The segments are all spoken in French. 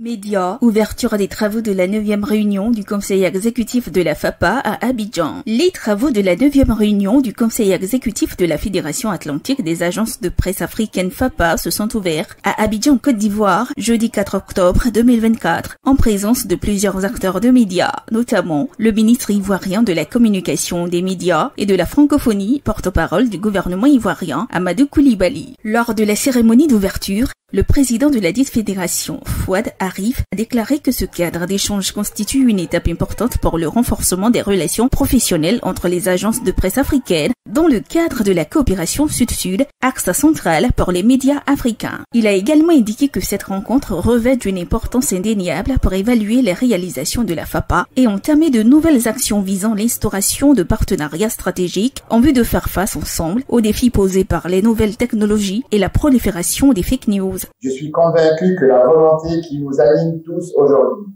Médias, ouverture des travaux de la 9e réunion du Conseil exécutif de la FAPA à Abidjan. Les travaux de la 9e réunion du Conseil exécutif de la Fédération atlantique des agences de presse africaines FAPA se sont ouverts à Abidjan, Côte d'Ivoire, jeudi 4 octobre 2024, en présence de plusieurs acteurs de médias, notamment le ministre ivoirien de la communication, des médias et de la francophonie, porte-parole du gouvernement ivoirien, Amadou Coulibaly. Lors de la cérémonie d'ouverture, le président de la dite fédération, Fouad Arif, a déclaré que ce cadre d'échange constitue une étape importante pour le renforcement des relations professionnelles entre les agences de presse africaines dans le cadre de la coopération Sud-Sud, axe central pour les médias africains. Il a également indiqué que cette rencontre revêt d'une importance indéniable pour évaluer les réalisations de la FAPA et entamer de nouvelles actions visant l'instauration de partenariats stratégiques en vue de faire face ensemble aux défis posés par les nouvelles technologies et la prolifération des fake news. Je suis convaincu que la volonté qui nous anime tous aujourd'hui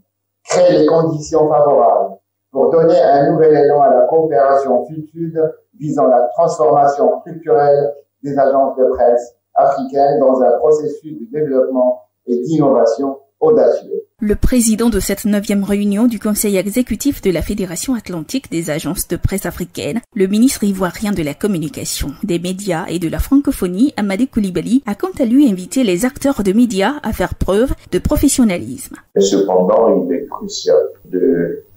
crée les conditions favorables pour donner un nouvel élan à la coopération Sud-Sud visant la transformation structurelle des agences de presse africaines dans un processus de développement et d'innovation audacieux. Le président de cette 9e réunion du Conseil exécutif de la Fédération atlantique des agences de presse africaines, le ministre ivoirien de la communication, des médias et de la francophonie, Amadou Coulibaly, a quant à lui invité les acteurs de médias à faire preuve de professionnalisme. Et cependant, il est crucial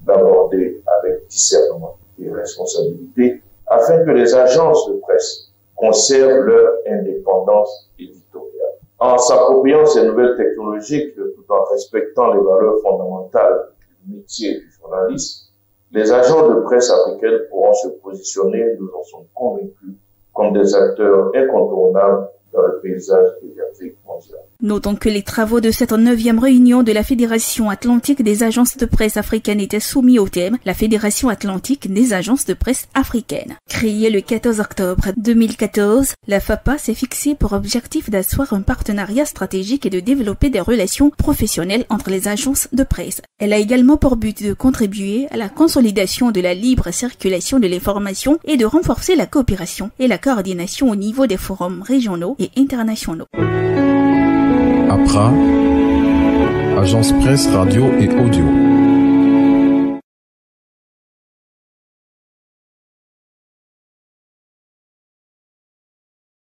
d'aborder avec discernement et responsabilité afin que les agences de presse conservent leur indépendance éditoriale. En s'appropriant ces nouvelles technologies, tout en respectant les valeurs fondamentales du métier du journaliste, les agences de presse africaines pourront se positionner, nous en sommes convaincus, comme des acteurs incontournables dans le paysage médiatique mondial. Notons que les travaux de cette 9e réunion de la Fédération atlantique des agences de presse africaines étaient soumis au thème « La Fédération atlantique des agences de presse africaines ». Créée le 14 octobre 2014, la FAPA s'est fixée pour objectif d'asseoir un partenariat stratégique et de développer des relations professionnelles entre les agences de presse. Elle a également pour but de contribuer à la consolidation de la libre circulation de l'information et de renforcer la coopération et la coordination au niveau des forums régionaux et internationaux. APRA, Agence Presse Radio et Audio.